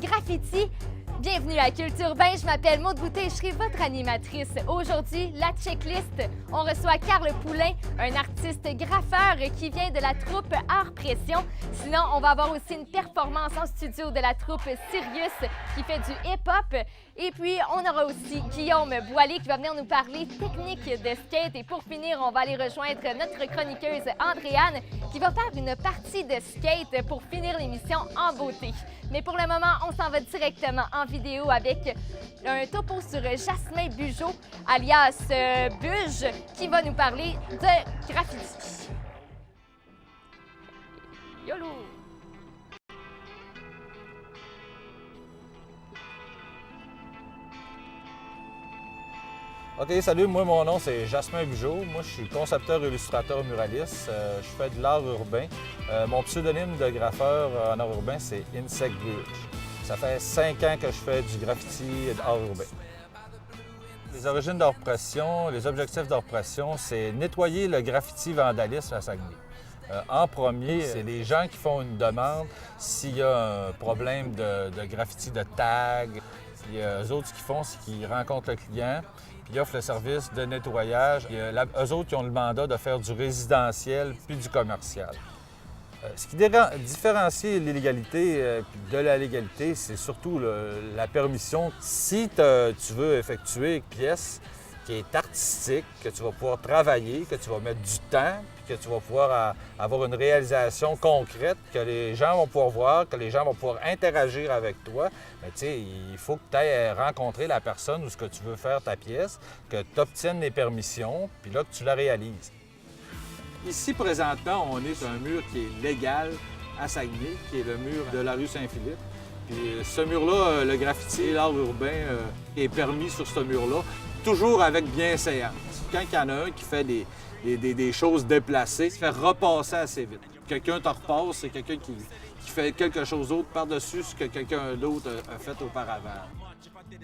graffiti. Bienvenue à Culture Urbain, je m'appelle Maude Boutet et je serai votre animatrice. Aujourd'hui, la checklist, on reçoit Carl Poulain, un artiste graffeur qui vient de la troupe Art Pression. Sinon, on va avoir aussi une performance en studio de la troupe Sirius qui fait du hip-hop. Et puis, on aura aussi Guillaume Boilly qui va venir nous parler technique de skate. Et pour finir, on va aller rejoindre notre chroniqueuse Andréane qui va faire une partie de skate pour finir l'émission en beauté. Mais pour le moment, on s'en va directement en vidéo avec un topo sur Jasmin Bugeaud, alias Buge, qui va nous parler de graffiti. YOLO! OK, salut, moi mon nom c'est Jasmin Bugeaud. Moi je suis concepteur, illustrateur, muraliste. Je fais de l'art urbain. Mon pseudonyme de graffeur en art urbain c'est Insect Buge. Ça fait 5 ans que je fais du graffiti et de l'art urbain. Les origines d'Art Pression, les objectifs d'Art Pression, c'est nettoyer le graffiti vandalisme à Saguenay. En premier, c'est les gens qui font une demande s'il y a un problème de graffiti de tag. Puis eux autres, ce qu'ils font, c'est qu'ils rencontrent le client, puis ils offrent le service de nettoyage. Eux autres, ils ont le mandat de faire du résidentiel puis du commercial. Ce qui différencie l'illégalité de la légalité, c'est surtout la permission. Si tu veux effectuer une pièce qui est artistique, que tu vas pouvoir travailler, que tu vas mettre du temps, puis que tu vas pouvoir avoir une réalisation concrète, que les gens vont pouvoir voir, que les gens vont pouvoir interagir avec toi, bien, tu sais, il faut que tu ailles rencontrer la personne où ce que tu veux faire ta pièce, que tu obtiennes les permissions, puis là, que tu la réalises. Ici, présentement, on est sur un mur qui est légal à Saguenay, qui est le mur de la rue Saint-Philippe. Puis ce mur-là, le graffiti, l'art urbain est permis sur ce mur-là, toujours avec bienséance. Quand il y en a un qui fait des choses déplacées, il se fait repasser assez vite. Quelqu'un te repasse, c'est quelqu'un qui fait quelque chose d'autre par-dessus ce que quelqu'un d'autre a fait auparavant.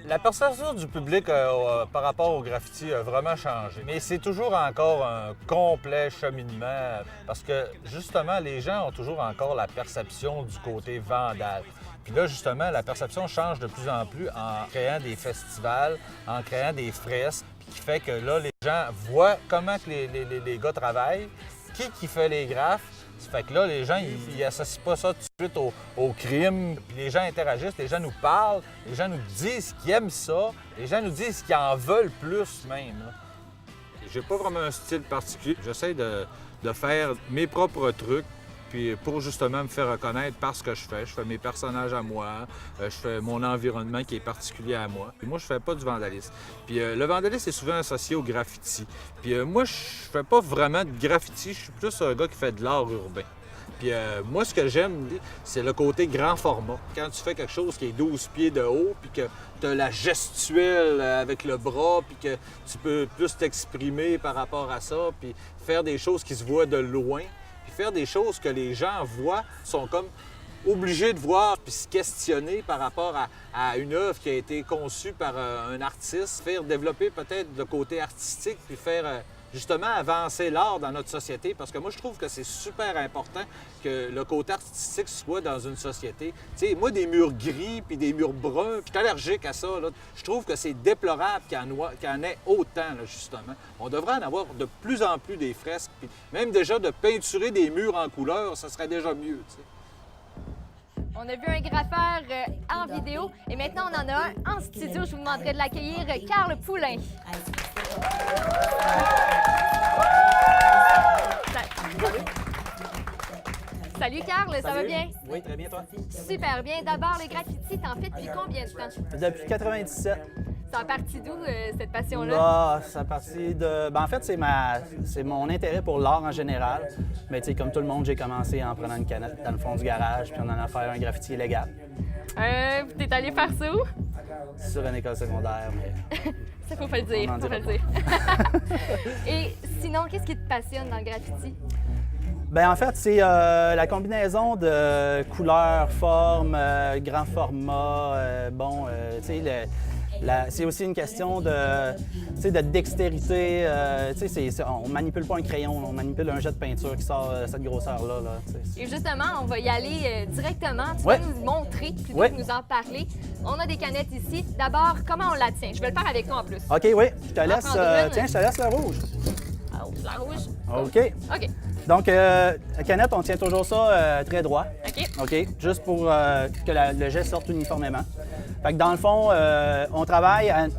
La perception du public par rapport au graffiti a vraiment changé. Mais c'est toujours encore un complet cheminement parce que, justement, les gens ont toujours encore la perception du côté vandale. Puis là, justement, la perception change de plus en plus en créant des festivals, en créant des fresques, qui fait que là, les gens voient comment que les gars travaillent, qui fait les graphes. Ça fait que là, les gens, ils associent pas ça tout de suite au crime. Puis les gens interagissent, les gens nous parlent, les gens nous disent qu'ils aiment ça, les gens nous disent qu'ils en veulent plus même. J'ai pas vraiment un style particulier. J'essaie de faire mes propres trucs, puis pour justement me faire reconnaître par ce que je fais. Je fais mes personnages à moi, je fais mon environnement qui est particulier à moi. Puis moi, je fais pas du vandalisme. Puis le vandalisme est souvent associé au graffiti. Puis moi, je fais pas vraiment de graffiti, je suis plus un gars qui fait de l'art urbain. Puis moi, ce que j'aime, c'est le côté grand format. Quand tu fais quelque chose qui est 12 pieds de haut, puis que tu as la gestuelle avec le bras, puis que tu peux plus t'exprimer par rapport à ça, puis faire des choses qui se voient de loin, puis faire des choses que les gens voient, sont comme obligés de voir puis se questionner par rapport à une œuvre qui a été conçue par un artiste, faire développer peut-être le côté artistique, puis faire justement avancer l'art dans notre société, parce que moi, je trouve que c'est super important que le côté artistique soit dans une société. Tu sais, moi, des murs gris puis des murs bruns, puis je suis allergique à ça, là. Je trouve que c'est déplorable qu'il y en ait autant, là, justement. On devrait en avoir de plus en plus des fresques, puis même déjà de peinturer des murs en couleur, ça serait déjà mieux, tu sais. On a vu un graffeur en vidéo et maintenant on en a un en studio. Je vous demanderai de l'accueillir, Carl Poulain. Salut Carl, ça va bien? Oui, très bien, toi? Super bien. D'abord, le graffiti, t'en fais depuis combien de temps? Depuis 97. Ça a parti d'où, cette passion-là? Là, ça a parti de... Ben, en fait, c'est mon intérêt pour l'art en général. Mais tu sais, comme tout le monde, j'ai commencé en prenant une canette dans le fond du garage, puis on en a fait un graffiti illégal. T'es allé faire ça où? Sur une école secondaire, mais... Ça, faut pas le dire, faut pas le dire. Et sinon, qu'est-ce qui te passionne dans le graffiti? Ben en fait, c'est la combinaison de couleurs, formes, grand format, tu sais, C'est aussi une question de dextérité. On ne manipule pas un crayon, on manipule un jet de peinture qui sort cette grosseur-là. Et justement, on va y aller directement. Tu vas nous montrer plutôt que nous en parler. On a des canettes ici. D'abord, comment on la tient? Je vais le faire avec toi en plus. OK, oui. Je te laisse, tiens, je te laisse le rouge. Oh, la rouge. OK. OK. Donc, la canette, on tient toujours ça très droit. OK. OK? Juste pour que le jet sorte uniformément. Fait que dans le fond, on travaille à une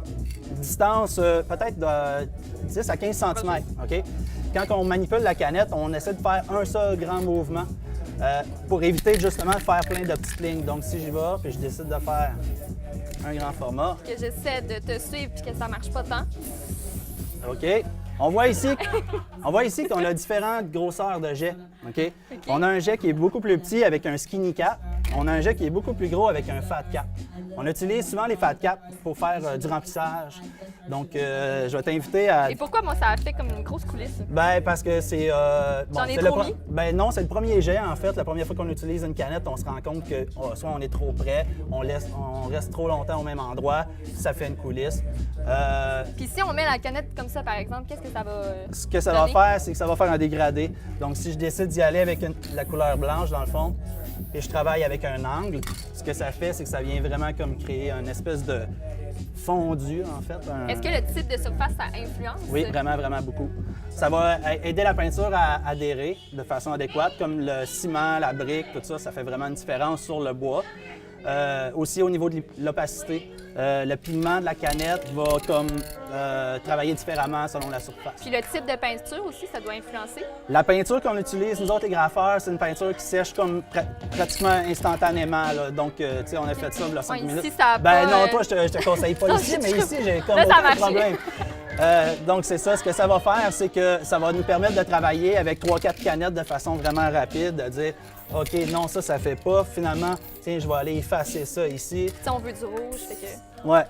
distance peut-être de 10 à 15 cm. OK? Quand on manipule la canette, on essaie de faire un seul grand mouvement pour éviter justement de faire plein de petites lignes. Donc, si j'y vais puis je décide de faire un grand format. Que j'essaie de te suivre puis que ça marche pas tant. OK? On voit ici qu'on a différentes grosseurs de jets. OK? On a un jet qui est beaucoup plus petit avec un skinny cap. On a un jet qui est beaucoup plus gros avec un fat cap. On utilise souvent les fat caps pour faire du remplissage. Donc, je vais t'inviter à... Et pourquoi moi ça a fait comme une grosse coulisse? Ben parce que c'est... J'en ai trop mis? Ben non, c'est le premier jet, en fait. La première fois qu'on utilise une canette, on se rend compte que soit on est trop près, on reste trop longtemps au même endroit, ça fait une coulisse. Puis si on met la canette comme ça, par exemple, qu'est-ce que ça va Ce que ça va faire, c'est que ça va faire un dégradé. Donc, si je décide d'y aller avec la couleur blanche, dans le fond, et je travaille avec un angle, ce que ça fait, c'est que ça vient vraiment comme créer une espèce de fondu, en fait. Est-ce que le type de surface, ça influence? Oui, vraiment, vraiment beaucoup. Ça va aider la peinture à adhérer de façon adéquate, comme le ciment, la brique, tout ça, ça fait vraiment une différence sur le bois. Aussi au niveau de l'opacité, le pigment de la canette va comme travailler différemment selon la surface. Puis le type de peinture aussi, ça doit influencer? La peinture qu'on utilise, nous autres les graffeurs, c'est une peinture qui sèche comme pratiquement instantanément. Là. Donc, tu sais, on a fait ça il y a 5 minutes. Ici, ça a ben pas, non, toi, je te conseille pas ici, mais ici, j'ai comme là, ça a aucun marché. problème. Donc, c'est ça. Ce que ça va faire, c'est que ça va nous permettre de travailler avec 3-4 canettes de façon vraiment rapide, de dire OK, non, ça fait pas. Finalement, tiens, je vais aller effacer ça ici. Si on veut du rouge, fait que... Ouais.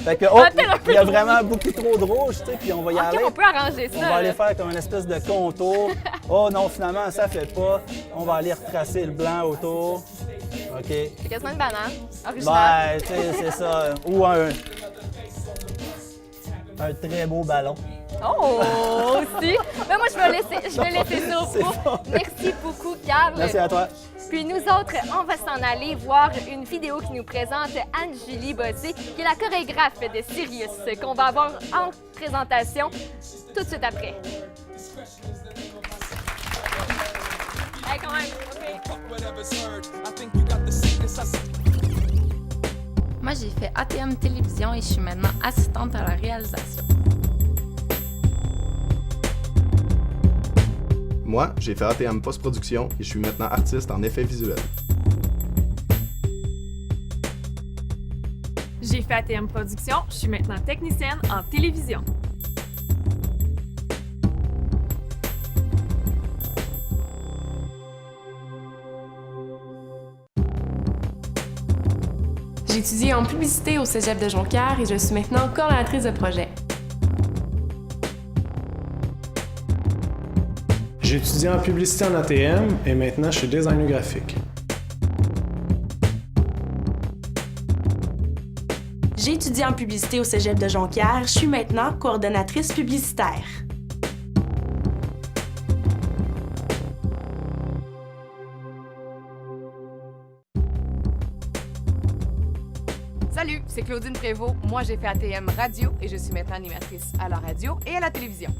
Fait que, oh, il y a vraiment beaucoup trop de rouge, tu sais, puis on va y aller. OK, on peut arranger ça. On va aller faire comme une espèce de contour. Oh non, finalement, ça fait pas. On va aller retracer le blanc autour. OK. C'est quasiment une banane originale. Ben, tu sais, c'est ça. Ou un très beau ballon. Oh, aussi! Mais moi, je vais laisser ça au C'est bout. bon. Merci beaucoup, Carl. Merci à toi. Puis nous autres, on va s'en aller voir une vidéo qui nous présente Anne-Julie Bossé, qui est la chorégraphe de Sirius, qu'on va avoir en présentation tout de suite après. Hey, quand même, Moi, j'ai fait ATM Télévision et je suis maintenant assistante à la réalisation. Moi, j'ai fait ATM Post-Production et je suis maintenant artiste en effets visuels. J'ai fait ATM Production, je suis maintenant technicienne en télévision. J'ai étudié en publicité au Cégep de Jonquière et je suis maintenant coordonnatrice de projet. J'ai étudié en publicité en ATM et maintenant je suis designer graphique. J'ai étudié en publicité au Cégep de Jonquière. Je suis maintenant coordonnatrice publicitaire. Salut, c'est Claudine Prévost. Moi, j'ai fait ATM Radio et je suis maintenant animatrice à la radio et à la télévision.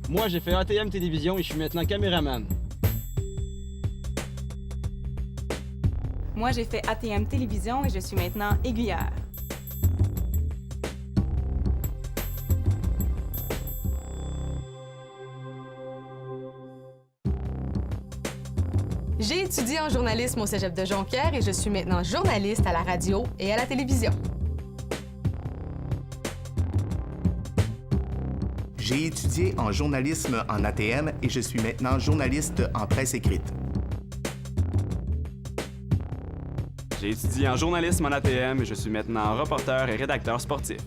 Moi, j'ai fait ATM Télévision et je suis maintenant caméraman. Moi, j'ai fait ATM Télévision et je suis maintenant aiguilleur. J'ai étudié en journalisme au Cégep de Jonquière et je suis maintenant journaliste à la radio et à la télévision. J'ai étudié en journalisme en ATM et je suis maintenant journaliste en presse écrite. J'ai étudié en journalisme en ATM et je suis maintenant reporter et rédacteur sportif.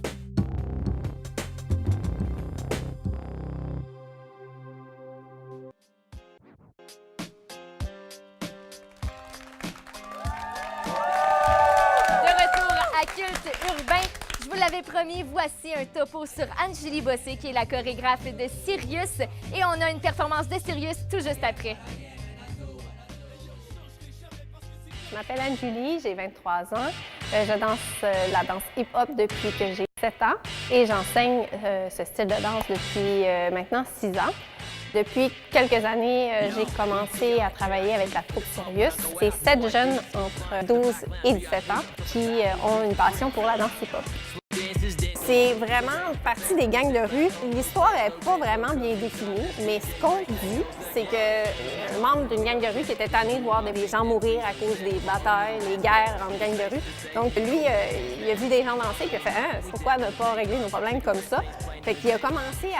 culte urbain. Je vous l'avais promis, voici un topo sur Anjuli Bossé, qui est la chorégraphe de Sirius. Et on a une performance de Sirius tout juste après. Je m'appelle Anjuli, j'ai 23 ans. Je danse la danse hip-hop depuis que j'ai 7 ans et j'enseigne ce style de danse depuis maintenant 6 ans. Depuis quelques années, j'ai commencé à travailler avec la troupe Sirius. C'est 7 jeunes entre 12 et 17 ans qui ont une passion pour la danse hip-hop. C'est vraiment partie des gangs de rue. L'histoire n'est pas vraiment bien définie, mais ce qu'on dit, c'est qu'un membre d'une gang de rue qui était tanné de voir des gens mourir à cause des batailles, les guerres entre gangs de rue. Donc lui, il a vu des gens danser, puis il a fait « pourquoi ne pas régler nos problèmes comme ça? » Fait qu'il a commencé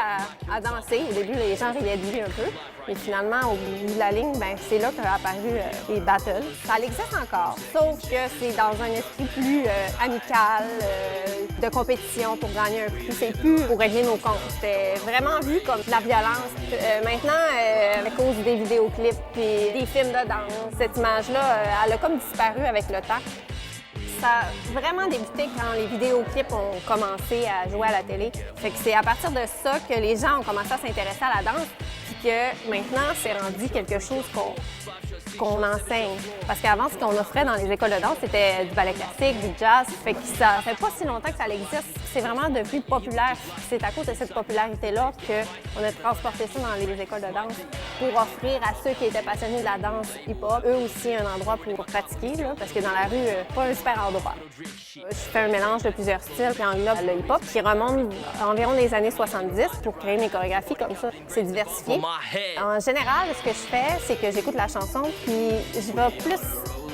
à danser. Au début, les gens riaient de lui un peu. Mais finalement, au bout de la ligne, c'est là qu'ont apparu les battles. Ça existe encore, sauf que c'est dans un esprit plus amical, de compétition pour gagner un prix. C'est plus pour régler nos comptes. C'était vraiment vu comme de la violence. Maintenant, à cause des vidéoclips et des films de danse, cette image-là, elle a comme disparu avec le temps. Ça a vraiment débuté quand les vidéoclips ont commencé à jouer à la télé. Fait que c'est à partir de ça que les gens ont commencé à s'intéresser à la danse, puis que maintenant, c'est rendu quelque chose qu'on enseigne. Parce qu'avant, ce qu'on offrait dans les écoles de danse, c'était du ballet classique, du jazz. Fait que ça fait pas si longtemps que ça existe. C'est vraiment devenu populaire. C'est à cause de cette popularité-là qu'on a transporté ça dans les écoles de danse pour offrir à ceux qui étaient passionnés de la danse hip-hop, eux aussi, un endroit pour pratiquer, là, parce que dans la rue, pas un super endroit. Je fais un mélange de plusieurs styles qui englobe le hip-hop, qui remonte environ les années 70 pour créer mes chorégraphies comme ça. C'est diversifié. En général, ce que je fais, c'est que j'écoute la chanson, puis je vais plus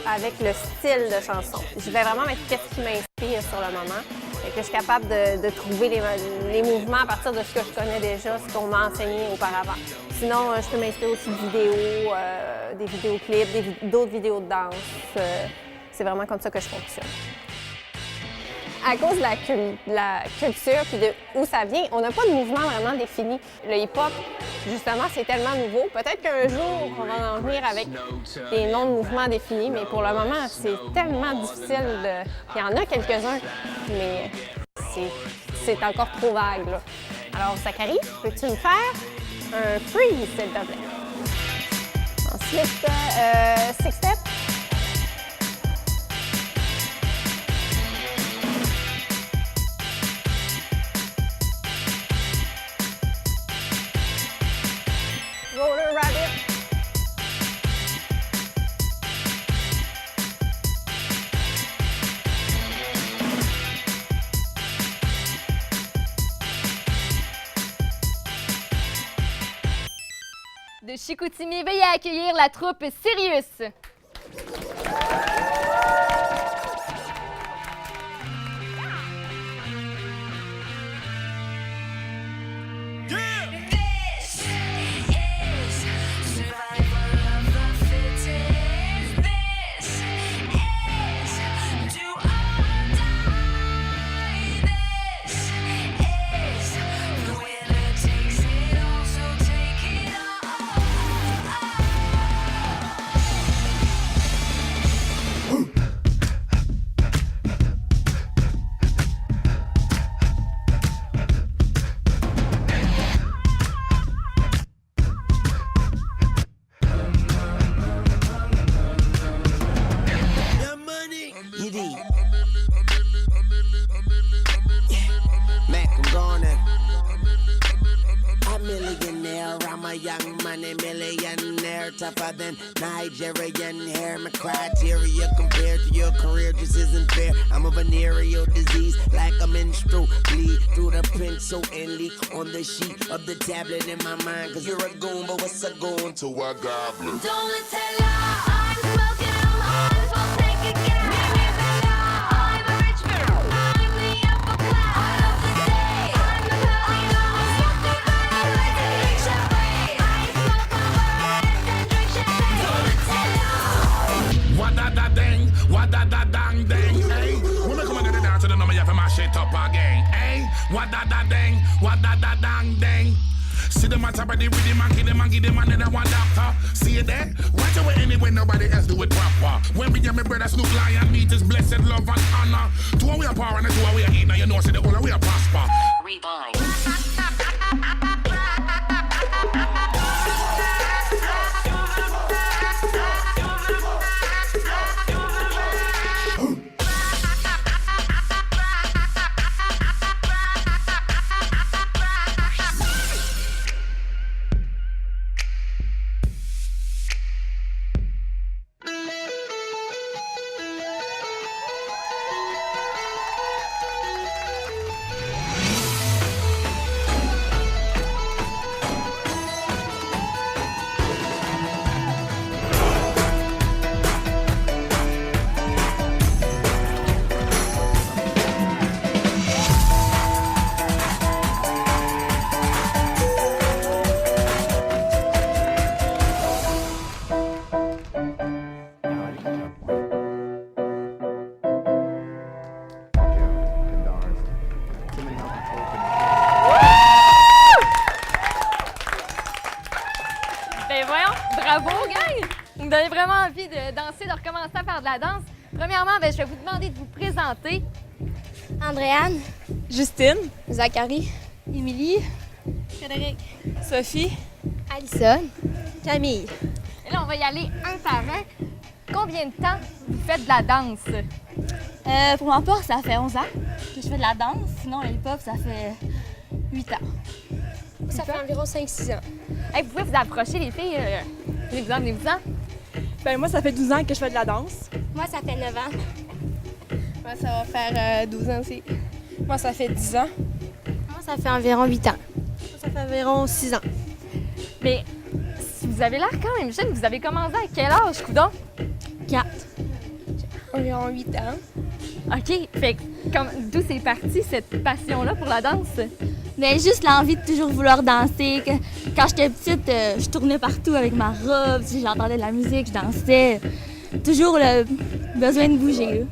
avec le style de chanson. Je vais vraiment mettre qu'est-ce qui m'inspire sur le moment. Et que je suis capable de trouver les mouvements à partir de ce que je connais déjà, ce qu'on m'a enseigné auparavant. Sinon, je peux m'inspirer aussi de vidéos, des vidéoclips, d'autres vidéos de danse. C'est vraiment comme ça que je fonctionne. À cause de la culture puis de où ça vient, on n'a pas de mouvement vraiment défini. Le hip-hop, justement, c'est tellement nouveau. Peut-être qu'un jour, on va en venir avec des noms de mouvements définis, mais pour le moment, c'est tellement difficile de... Il y en a quelques-uns, mais c'est encore trop vague, là. Alors, Zachary, peux-tu me faire un freeze, s'il te plaît? Ensuite, six steps. Roller rabbit. De Chicoutimi, veuillez accueillir la troupe Sirius. Tougher than Nigerian hair. My criteria compared to your career just isn't fair. I'm a venereal disease, like a menstrual bleed through the pencil and leak on the sheet of the tablet in my mind. Cause you're a goon, but what's a goon to a goblin? Don't let's tell her I'm smoking, I'm high, so take a guess. I'm a rich girl, I'm the upper class. I love the day, I'm the pelly, I'm something better, like a picture way. I smoke a bird and drink champagne. Don't let's tell her. What-da-da-ding, what-da-da-dang-ding, hey. When I come into the dance, I don't know me have to mash it up again, hey. What-da-da-ding, what-da-da-dang-ding. See them on top of the rhythm and kill them and give them another one doctor. See it there? Watch away anyway, nobody else do it proper. When me and my brother Snoop Lion meet is blessed love and honor. Two we are power and two we are eat. Now you know see the whole we are prosper. Rewind. Ben voyons, bravo gang! Vous me donnez vraiment envie de danser, de recommencer à faire de la danse. Premièrement, ben, je vais vous demander de vous présenter. Andréane, Justine, Zachary, Émilie, Frédéric, Sophie, Alison, Camille. Et là, on va y aller un par un. Combien de temps vous faites de la danse? Pour ma part, ça fait 11 ans que je fais de la danse. Sinon, le hip-hop, ça fait 8 ans. Ça fait environ 5-6 ans. Hey, vous pouvez vous approcher, les filles. Venez-vous-en. Ben moi, ça fait 12 ans que je fais de la danse. Moi, ça fait 9 ans. Moi, ça va faire 12 ans aussi. Moi, ça fait 10 ans. Moi, ça fait environ 8 ans. Moi, ça fait environ 6 ans. Mais si vous avez l'air quand même jeune, vous avez commencé à quel âge, coudonc? 4. Environ 8 ans. OK. Fait que d'où c'est parti, cette passion-là pour la danse? Mais juste l'envie de toujours vouloir danser. Quand j'étais petite, je tournais partout avec ma robe. Si j'entendais de la musique, je dansais. Toujours le besoin de bouger.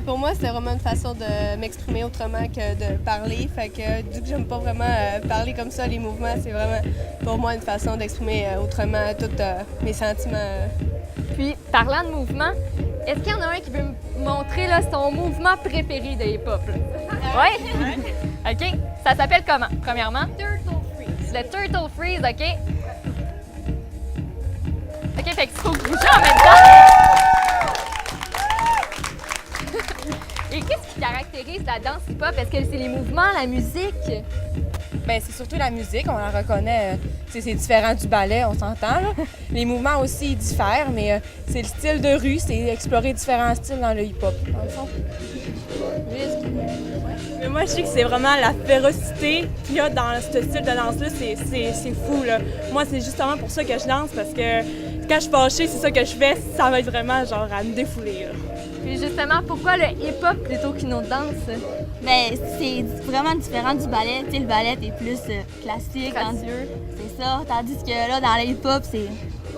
Pour moi, c'était vraiment une façon de m'exprimer autrement que de parler. Fait que du coup, j'aime pas vraiment parler comme ça, les mouvements, c'est vraiment pour moi une façon d'exprimer autrement tous mes sentiments. Puis, parlant de mouvements, est-ce qu'il y en a un qui veut me montrer là, son mouvement préféré de hip-hop? Oui? OK. Ça s'appelle comment, premièrement? Turtle Freeze. Le Turtle Freeze, OK? OK, fait qu'il faut bouger en même temps. Et qu'est-ce qui caractérise la danse hip-hop? Est-ce que c'est les mouvements, la musique? Ben c'est surtout la musique, on la reconnaît. C'est différent du ballet, on s'entend. Là. Les mouvements aussi ils diffèrent, mais c'est le style de rue, c'est explorer différents styles dans le hip-hop, dans le fond. Mais moi, je sais que c'est vraiment la férocité qu'il y a dans ce style de danse-là, c'est fou. Là. Moi, c'est justement pour ça que je danse, parce que quand je suis fâchée, c'est ça que je fais, ça va être vraiment genre à me défouler. Là. Puis justement, pourquoi le hip-hop plutôt qu'une autre danse? Mais c'est vraiment différent du ballet. Tu sais, le ballet est plus classique, gracieux. C'est ça. Tandis que là, dans le hip-hop, c'est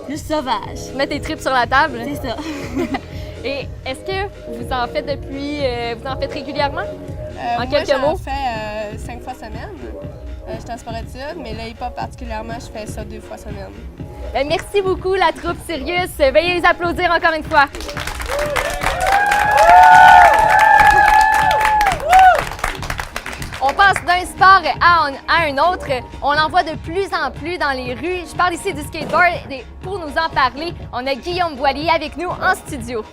plus sauvage. Mets tes tripes sur la table. C'est ça. Et est-ce que vous en faites vous en faites régulièrement? En moi, quelques mots? j'en fais 5 fois semaine. Je suis en sport-études, mais le hip-hop particulièrement, je fais ça 2 fois semaine. Ben, merci beaucoup, la troupe Sirius. Veuillez les applaudir encore une fois. On passe d'un sport à un autre. On en voit de plus en plus dans les rues. Je parle ici du skateboard et pour nous en parler, on a Guillaume Boilly avec nous en studio.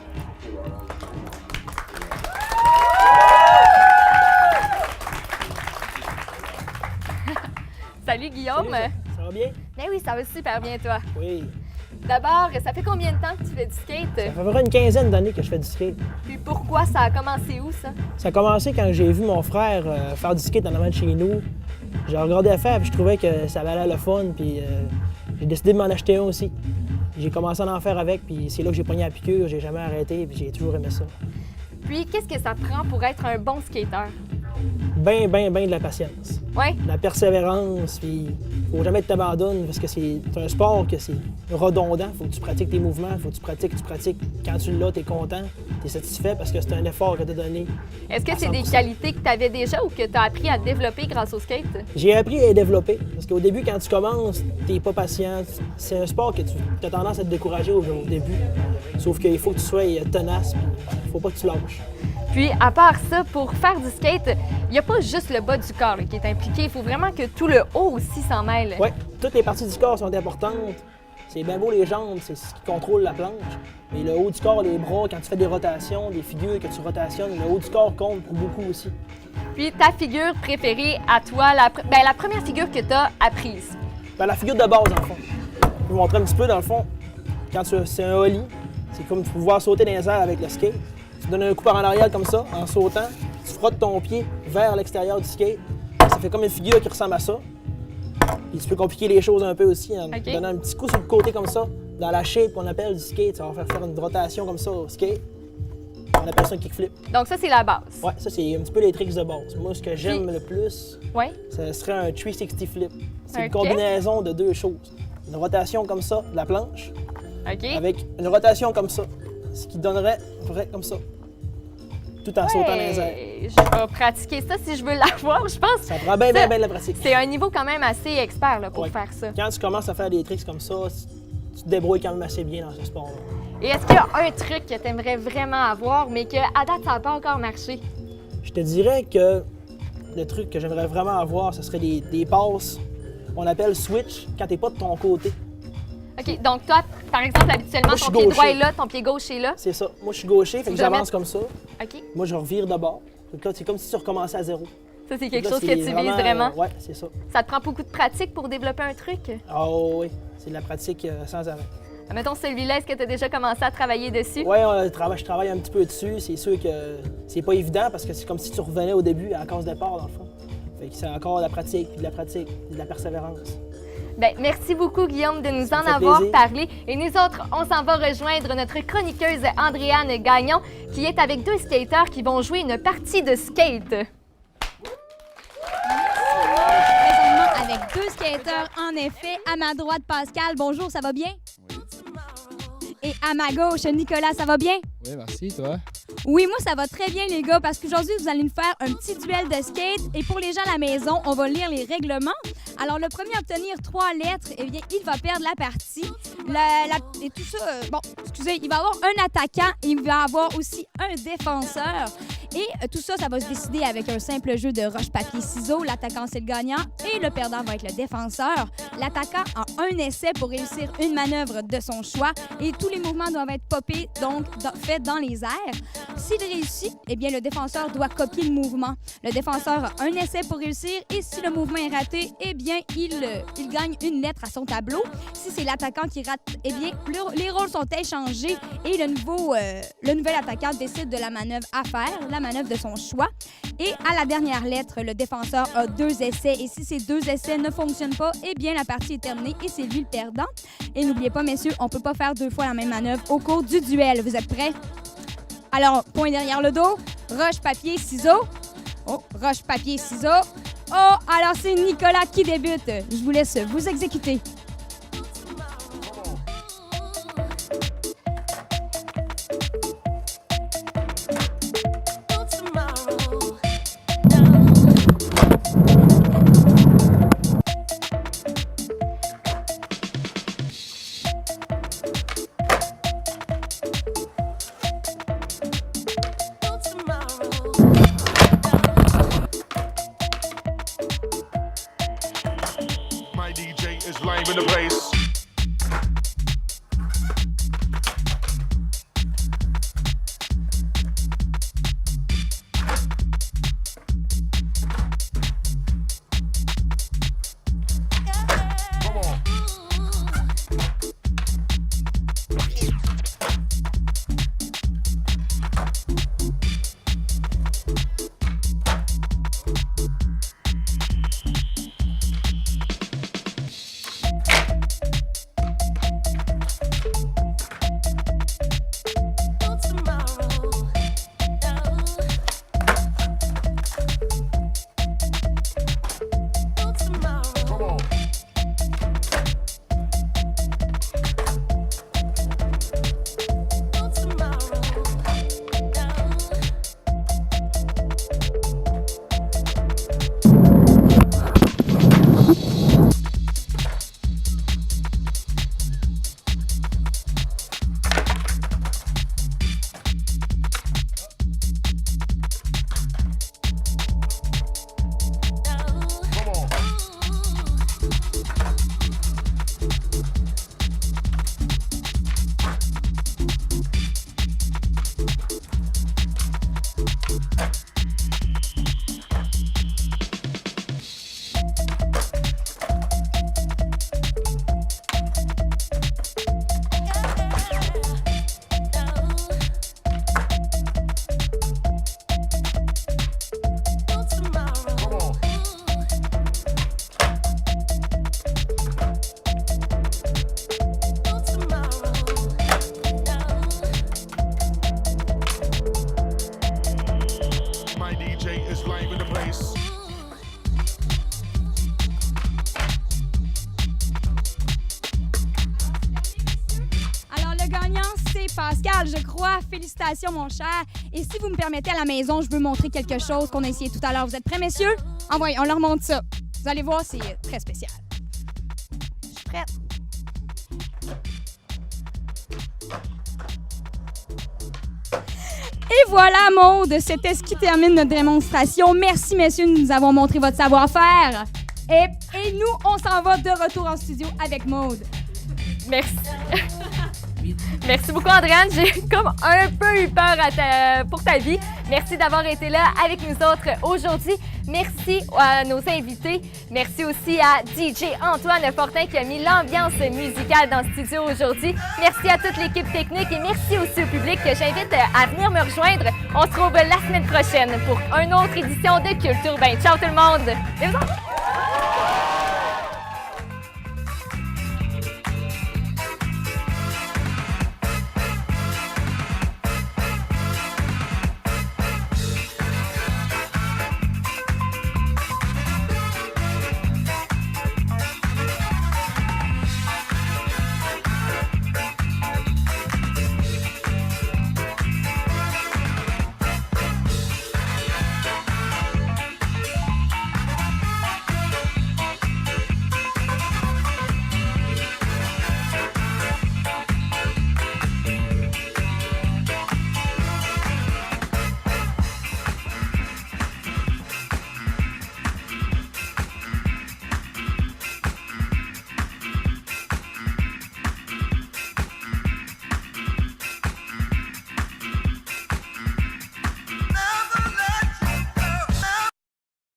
Salut Guillaume. Salut, ça va bien? Ben oui, ça va super bien toi. Oui. D'abord, ça fait combien de temps que tu fais du skate? Ça fait à peu près une quinzaine d'années que je fais du skate. Puis pourquoi ça a commencé où ça? Ça a commencé quand j'ai vu mon frère faire du skate en avant de chez nous. J'ai regardé à faire puis je trouvais que ça valait le fun puis j'ai décidé de m'en acheter un aussi. J'ai commencé à en faire avec puis c'est là que j'ai pogné la piqûre, j'ai jamais arrêté puis j'ai toujours aimé ça. Puis qu'est-ce que ça prend pour être un bon skateur? Ben de la patience. la persévérance, puis faut jamais que tu t'abandonnes parce que c'est un sport que c'est redondant. Faut que tu pratiques tes mouvements, faut que tu pratiques. Quand tu l'as, tu es content, tu es satisfait parce que c'est un effort que tu as donné. Est-ce que c'est des qualités que tu avais déjà ou que tu as appris à développer grâce au skate? J'ai appris à les développer parce qu'au début, quand tu commences, tu n'es pas patient. C'est un sport que tu as tendance à te décourager au début. Sauf qu'il faut que tu sois tenace, il faut pas que tu lâches. Puis, à part ça, pour faire du skate, il n'y a pas juste le bas du corps là, qui est impliqué. Il faut vraiment que tout le haut aussi s'en mêle. Oui, toutes les parties du corps sont importantes. C'est bien beau les jambes, c'est ce qui contrôle la planche. Mais le haut du corps, les bras, quand tu fais des rotations, des figures que tu rotationnes, le haut du corps compte pour beaucoup aussi. Puis, ta figure préférée à toi, la première figure que tu as apprise? La figure de base, dans le fond. Je vais vous montrer un petit peu, dans le fond. Quand c'est un ollie, c'est comme pouvoir sauter dans les airs avec le skate. Tu donnes un coup par en arrière comme ça, en sautant. Tu frottes ton pied vers l'extérieur du skate. Ça fait comme une figure qui ressemble à ça. Puis tu peux compliquer les choses un peu aussi en donnant un petit coup sur le côté comme ça, dans la shape qu'on appelle du skate. Ça va faire une rotation comme ça au skate. On appelle ça un kickflip. Donc ça, c'est la base. Oui, ça, c'est un petit peu les tricks de base. Moi, ce que j'aime le plus, ce serait un 360 flip. C'est une combinaison de deux choses. Une rotation comme ça de la planche, avec une rotation comme ça, ce qui donnerait vrai comme ça, tout en sautant dans les airs. Je vais pratiquer ça si je veux l'avoir, je pense. Ça prend bien de la pratique. C'est un niveau quand même assez expert là, pour faire ça. Quand tu commences à faire des tricks comme ça, tu te débrouilles quand même assez bien dans ce sport-là. Et est-ce qu'il y a un truc que tu aimerais vraiment avoir, mais qu'à date, ça n'a pas encore marché? Je te dirais que le truc que j'aimerais vraiment avoir, ce serait des passes, on appelle switch, quand t'es pas de ton côté. OK, donc toi, par exemple, habituellement, ton pied droit est là, ton pied gauche est là? C'est ça. Moi, je suis gaucher, fait que j'avance comme ça. OK. Moi, je revire de bord. C'est comme si tu recommençais à zéro. Ça, c'est quelque chose que tu vises vraiment? Oui, c'est ça. Ça te prend beaucoup de pratique pour développer un truc? Oh oui, c'est de la pratique sans arrêt. Mettons celui-là, est-ce que tu as déjà commencé à travailler dessus? Oui, je travaille un petit peu dessus. C'est sûr que c'est pas évident parce que c'est comme si tu revenais au début à la case départ, dans le fond. Fait que c'est encore de la pratique, puis de la persévérance. Bien, merci beaucoup, Guillaume, de nous en avoir parlé. Et nous autres, on s'en va rejoindre notre chroniqueuse Andréane Gagnon, qui est avec deux skateurs qui vont jouer une partie de skate. Présentement avec deux skateurs, en effet. À ma droite, Pascal. Bonjour, ça va bien? Oui. Et à ma gauche, Nicolas, ça va bien? Oui, merci, toi? Oui, moi, ça va très bien, les gars, parce qu'aujourd'hui, vous allez nous faire un petit duel de skate. Et pour les gens à la maison, on va lire les règlements. Alors, le premier à obtenir 3 lettres, eh bien, il va perdre la partie. Et tout ça, il va avoir un attaquant et il va avoir aussi un défenseur. Et tout ça, ça va se décider avec un simple jeu de roche-papier-ciseaux. L'attaquant, c'est le gagnant et le perdant va être le défenseur. L'attaquant a un essai pour réussir une manœuvre de son choix et tous les mouvements doivent être popés, donc faits dans les airs. S'il réussit, eh bien, le défenseur doit copier le mouvement. Le défenseur a un essai pour réussir et si le mouvement est raté, eh bien, il gagne une lettre à son tableau. Si c'est l'attaquant qui rate, eh bien, les rôles sont échangés et le nouvel attaquant décide de la manœuvre à faire, la manœuvre de son choix. Et à la dernière lettre, le défenseur a 2 essais et si ces 2 essais ne fonctionnent pas, eh bien, la partie est terminée et c'est lui le perdant. Et n'oubliez pas, messieurs, on ne peut pas faire 2 fois la même manœuvre au cours du duel. Vous êtes prêts? Alors, point derrière le dos, roche, papier, ciseaux. Oh, roche, papier, ciseaux. Oh, alors c'est Nicolas qui débute. Je vous laisse vous exécuter. Pascal, je crois. Félicitations, mon cher. Et si vous me permettez, à la maison, je veux montrer quelque chose qu'on a essayé tout à l'heure. Vous êtes prêts, messieurs? Envoyez, on leur montre ça. Vous allez voir, c'est très spécial. Je suis prête. Et voilà, Maude, c'était ce qui termine notre démonstration. Merci, messieurs, de nous avoir montré votre savoir-faire. Et nous, on s'en va de retour en studio avec Maude. Merci. Merci beaucoup, Andréane. J'ai comme un peu eu peur pour ta vie. Merci d'avoir été là avec nous autres aujourd'hui. Merci à nos invités. Merci aussi à DJ Antoine Fortin qui a mis l'ambiance musicale dans le studio aujourd'hui. Merci à toute l'équipe technique et merci aussi au public que j'invite à venir me rejoindre. On se retrouve la semaine prochaine pour une autre édition de Culture Urbaine. Ciao tout le monde! Et vous en...